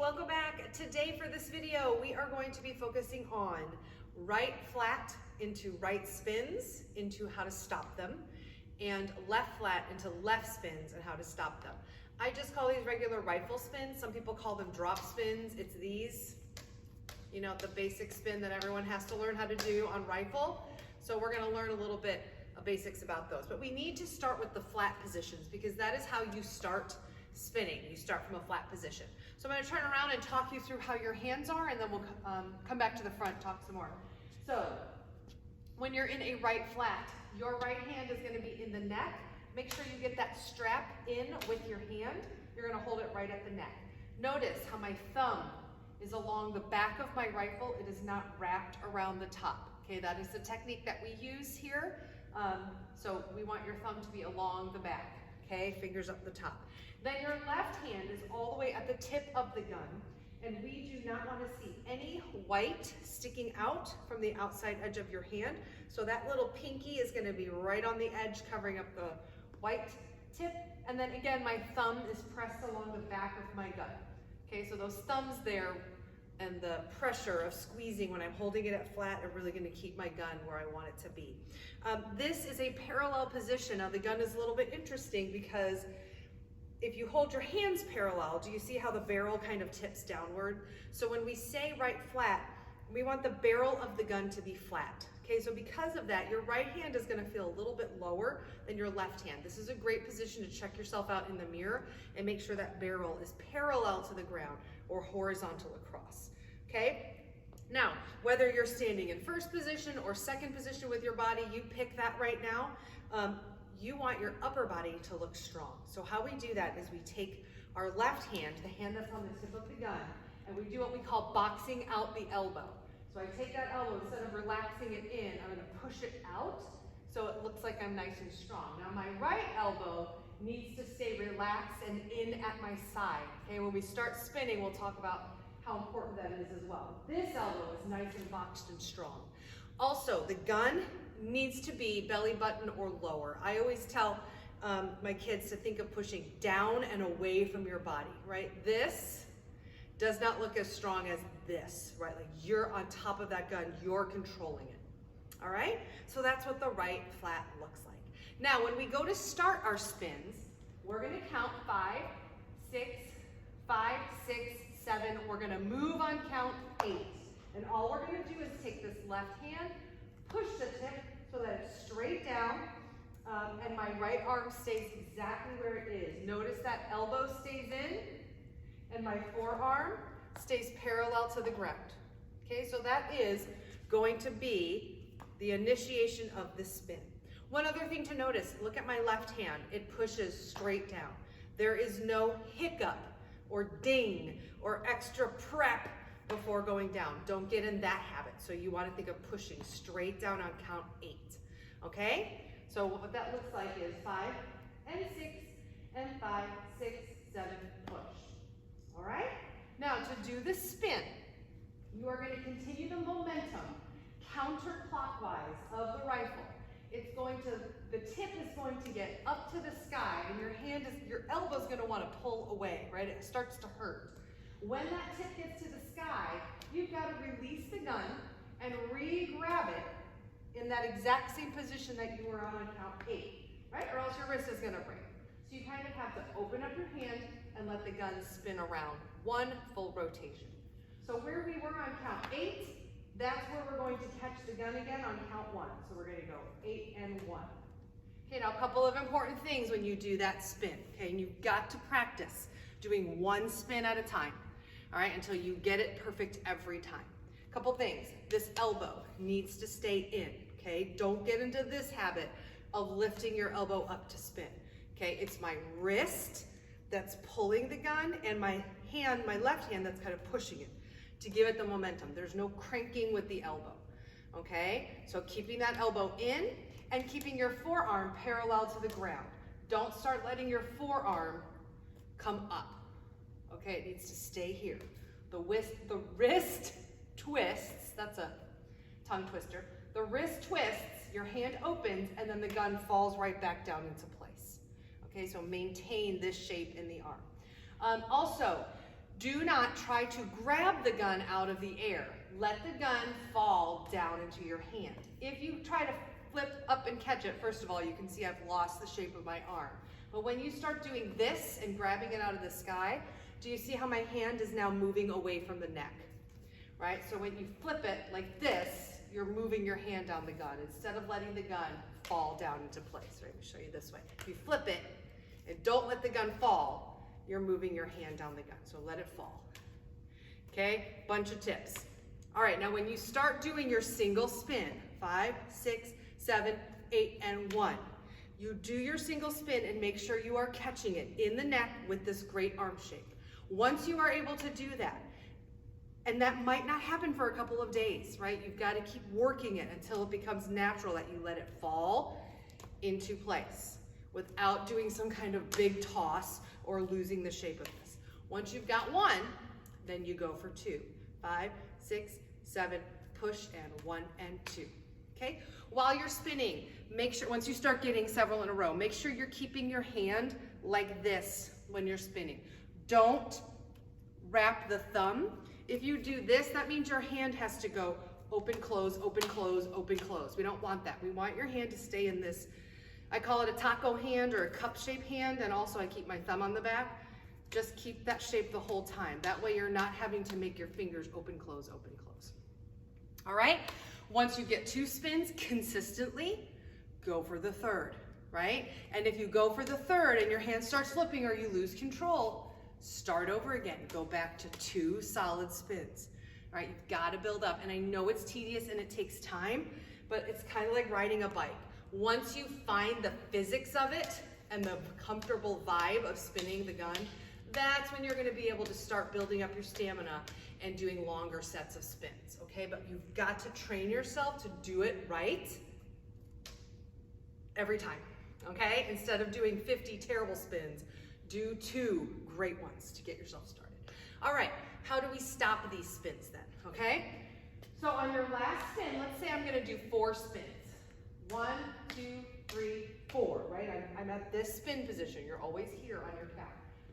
welcome back. Today for this video, we are going to be focusing on right flat into right spins, into how to stop them, and left flat into left spins and how to stop them. I just call these regular rifle spins. Some people call them drop spins. It's these, you know, the basic spin that everyone has to learn how to do on rifle. So we're gonna learn a little bit of basics about those. But we need to start with the flat positions because that is how you start spinning. You start from a flat position. So I'm going to turn around and talk you through how your hands are, and then we'll come back to the front, talk some more. So when you're in a right flat, your right hand is going to be in the neck. Make sure you get that strap in with your hand. You're going to hold it right at the neck. Notice how my thumb is along the back of my rifle. It is not wrapped around the top. Okay, that is the technique that we use here. So we want your thumb to be along the back. Okay, fingers up the top. Then your left hand is all the way at the tip of the gun, and we do not want to see any white sticking out from the outside edge of your hand. So that little pinky is going to be right on the edge, covering up the white tip. And then again, my thumb is pressed along the back of my gun. Okay, so those thumbs there and the pressure of squeezing when I'm holding it at flat are really going to keep my gun where I want it to be. This is a parallel position. Now the gun is a little bit interesting because if you hold your hands parallel, do you see how the barrel kind of tips downward? So when we say right flat, we want the barrel of the gun to be flat. Okay, so because of that, your right hand is going to feel a little bit lower than your left hand. This is a great position to check yourself out in the mirror and make sure that barrel is parallel to the ground or horizontal across. Okay? Now, whether you're standing in first position or second position with your body, you pick that right now. You want your upper body to look strong. So how we do that is we take our left hand, the hand that's on the tip of the gun, and we do what we call boxing out the elbow. So I take that elbow, instead of relaxing it in, I'm gonna push it out so it looks like I'm nice and strong. Now my right elbow needs to stay relaxed and in at my side. Okay, when we start spinning, we'll talk about how important that is as well. This elbow is nice and boxed and strong. Also, the gun needs to be belly button or lower. I always tell my kids to think of pushing down and away from your body, right? This does not look as strong as this, right? Like you're on top of that gun, you're controlling it, all right? So that's what the right flat looks like. Now, when we go to start our spins, we're gonna count 5, 6, 7. We're gonna move on count 8. And all we're gonna do is take this left hand, push the tip so that it's straight down, and my right arm stays exactly where it is. Notice that elbow stays in, and my forearm stays parallel to the ground. Okay, so that is going to be the initiation of the spin. One other thing to notice, look at my left hand. It pushes straight down. There is no hiccup or ding or extra prep before going down. Don't get in that habit. So you want to think of pushing straight down on count 8. Okay? So what that looks like is 5 and 6 and 5, 6, 7, push. All right? Now to do the spin, you are going to continue the momentum counterclockwise of the rifle. It's going to, the tip is going to get up to the sky, and your elbow is going to want to pull away, right? It starts to hurt. When that tip gets to the sky, you've got to release the gun and re-grab it in that exact same position that you were on count 8, right? Or else your wrist is going to break. So you kind of have to open up your hand and let the gun spin around. One full rotation. So where we were on count 8, that's where we're going to catch the gun again on count 1. So we're going to go 8 and 1. Okay, now a couple of important things when you do that spin. Okay, and you've got to practice doing one spin at a time. All right, until you get it perfect every time. Couple things. This elbow needs to stay in. Okay, don't get into this habit of lifting your elbow up to spin. Okay, it's my wrist that's pulling the gun and my hand, my left hand, that's kind of pushing it to give it the momentum. There's no cranking with the elbow. Okay, so keeping that elbow in and keeping your forearm parallel to the ground. Don't start letting your forearm come up. Okay, it needs to stay here. The wrist twists, that's a tongue twister. The wrist twists, your hand opens, and then the gun falls right back down into place. Okay, so maintain this shape in the arm. Also, Do not try to grab the gun out of the air. Let the gun fall down into your hand. If you try to flip up and catch it, first of all, you can see I've lost the shape of my arm. But when you start doing this and grabbing it out of the sky, do you see how my hand is now moving away from the neck? Right? So when you flip it like this, you're moving your hand down the gun instead of letting the gun fall down into place. Right? Let me show you this way. If you flip it and don't let the gun fall, you're moving your hand down the gun. So let it fall. Okay? Bunch of tips. All right, now when you start doing your single spin, 5, 6, 7, 8, and 1, you do your single spin and make sure you are catching it in the neck with this great arm shape. Once you are able to do that, and that might not happen for a couple of days, right? You've got to keep working it until it becomes natural that you let it fall into place without doing some kind of big toss or losing the shape of this. Once you've got 1, then you go for 2. 5, 6, 7, push, and 1 and 2. Okay? While you're spinning, make sure, once you start getting several in a row, make sure you're keeping your hand like this when you're spinning. Don't wrap the thumb. If you do this, that means your hand has to go open, close, open, close, open, close. We don't want that. We want your hand to stay in this, I call it a taco hand or a cup-shaped hand, and also I keep my thumb on the back. Just keep that shape the whole time. That way you're not having to make your fingers open, close, open, close. All right? Once you get 2 spins consistently, go for the 3rd, right? And if you go for the 3rd and your hand starts flipping or you lose control, start over again. Go back to 2 solid spins. All right? You've got to build up. And I know it's tedious and it takes time, but it's kind of like riding a bike. Once you find the physics of it and the comfortable vibe of spinning the gun, that's when you're going to be able to start building up your stamina and doing longer sets of spins, okay? But you've got to train yourself to do it right every time, okay? Instead of doing 50 terrible spins, do 2 great ones to get yourself started. All right, how do we stop these spins then, okay? So on your last spin, let's say I'm going to do 4 spins. 1, 2, 3, 4, right? I'm at this spin position. You're always here on your count.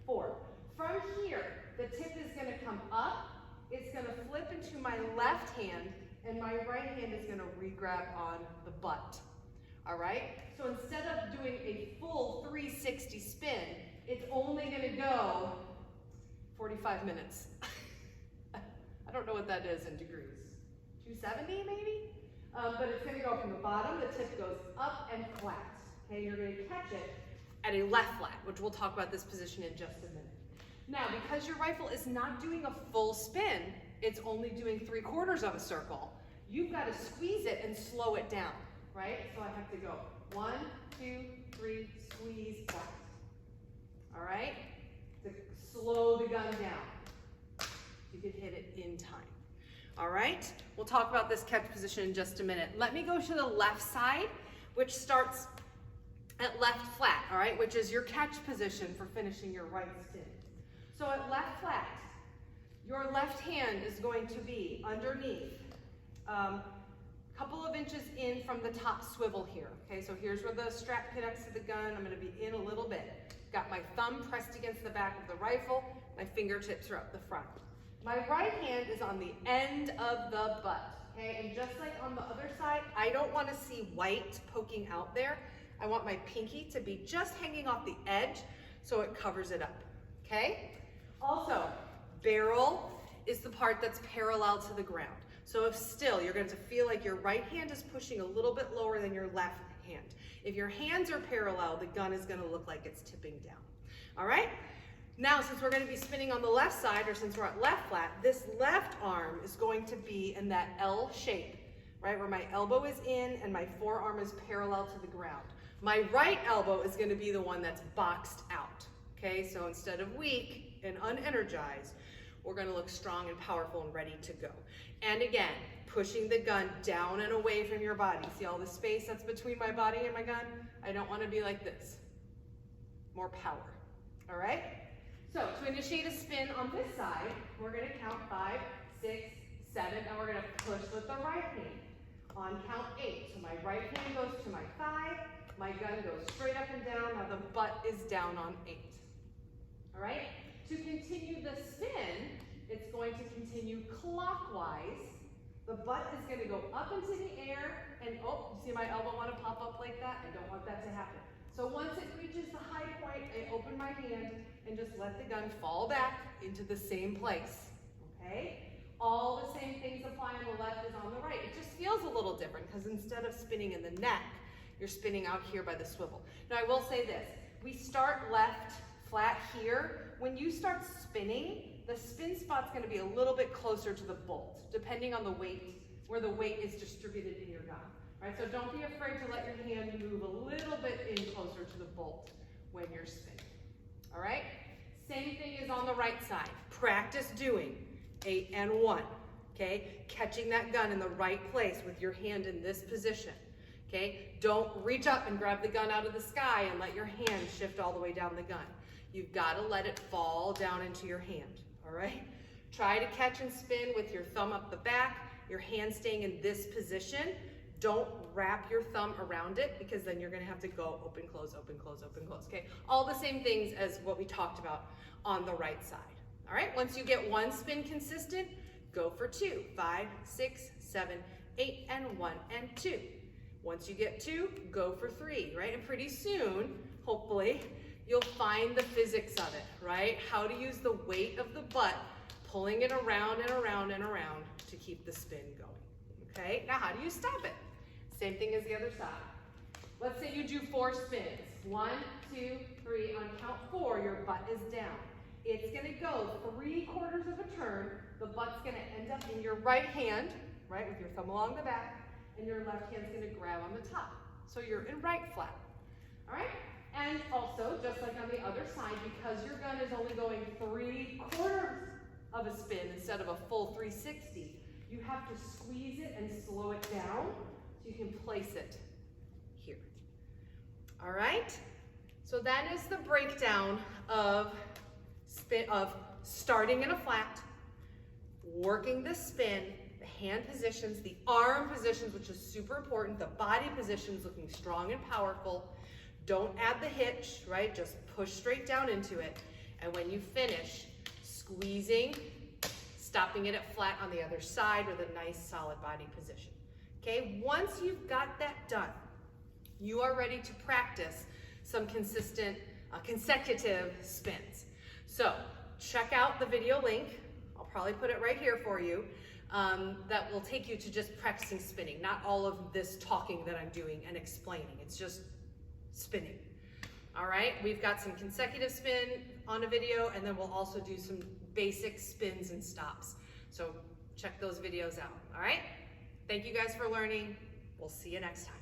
4. From here, the tip is going to come up. It's going to flip into my left hand, and my right hand is going to re-grab on the butt. All right? So instead of doing a full 360 spin, it's only going to go 45 minutes. I don't know what that is in degrees. 270 maybe? But it's going to go from the bottom, the tip goes up and flat. Okay, you're going to catch it at a left flat, which we'll talk about this position in just a minute. Now, because your rifle is not doing a full spin, it's only doing 3/4 of a circle, you've got to squeeze it and slow it down, right? So I have to go 1, 2, 3, squeeze, flat. All right? To slow the gun down. You can hit it in time. All right? We'll talk about this catch position in just a minute. Let me go to the left side, which starts at left flat, all right, which is your catch position for finishing your right spin. So at left flat, your left hand is going to be underneath, a couple of inches in from the top swivel here. Okay, so here's where the strap connects to the gun. I'm going to be in a little bit. Got my thumb pressed against the back of the rifle. My fingertips are up the front. My right hand is on the end of the butt. Okay, and just like on the other side, I don't want to see white poking out there. I want my pinky to be just hanging off the edge so it covers it up. Okay? Also, barrel is the part that's parallel to the ground. So if still, you're going to feel like your right hand is pushing a little bit lower than your left hand. If your hands are parallel, the gun is going to look like it's tipping down. All right? Now, since we're going to be spinning on the left side, or since we're at left flat, this left arm is going to be in that L shape, right? Where my elbow is in and my forearm is parallel to the ground. My right elbow is going to be the one that's boxed out. Okay, so instead of weak and unenergized, we're going to look strong and powerful and ready to go. And again, pushing the gun down and away from your body. See all the space that's between my body and my gun? I don't want to be like this. More power. All right? So to initiate a spin on this side, we're going to count 5, 6, 7, and we're going to push with the right hand. On count 8, so my right hand goes to my thigh, my gun goes straight up and down, now the butt is down on 8. All right? To continue the spin, continue clockwise. The butt is going to go up into the air, and oh, you see my elbow want to pop up like that? I don't want that to happen. So once it reaches the high point, I open my hand and just let the gun fall back into the same place, okay? All the same things apply on the left as on the right. It just feels a little different because instead of spinning in the neck, you're spinning out here by the swivel. Now I will say this, we start left flat here. When you start spinning, the spin spot's gonna be a little bit closer to the bolt, depending on the weight, where the weight is distributed in your gun. Right, so don't be afraid to let your hand move a little bit in closer to the bolt when you're spinning. All right, same thing is on the right side. Practice doing 8 and 1, okay? Catching that gun in the right place with your hand in this position, okay? Don't reach up and grab the gun out of the sky and let your hand shift all the way down the gun. You've got to let it fall down into your hand, all right? Try to catch and spin with your thumb up the back, your hand staying in this position. Don't wrap your thumb around it because then you're gonna have to go open, close, okay? All the same things as what we talked about on the right side. All right, once you get one spin consistent, go for 2, 5, 6, 7, 8, and 1, and 2. Once you get 2, go for 3, right? And pretty soon, hopefully, you'll find the physics of it, right? How to use the weight of the butt, pulling it around and around and around to keep the spin going, okay? Now, how do you stop it? Same thing as the other side. Let's say you do 4 spins. 1, 2, 3, on count 4, your butt is down. It's gonna go 3/4 of a turn. The butt's gonna end up in your right hand, right, with your thumb along the back, and your left hand's gonna grab on the top. So you're in right flat, all right? And also, just like on the other side, because your gun is only going 3/4 of a spin instead of a full 360, you have to squeeze it and slow it down so you can place it here. All right? So that is the breakdown of starting in a flat, working the spin, the hand positions, the arm positions, which is super important, the body positions, looking strong and powerful. Don't add the hitch, right? Just push straight down into it. And when you finish, squeezing, stopping it at flat on the other side with a nice solid body position. Okay, once you've got that done, you are ready to practice some consistent, consecutive spins. So check out the video link. I'll probably put it right here for you. That will take you to just practicing spinning, not all of this talking that I'm doing and explaining. It's just spinning. All right, we've got some consecutive spin on a video, and then we'll also do some basic spins and stops. So check those videos out, all right? Thank you guys for learning. We'll see you next time.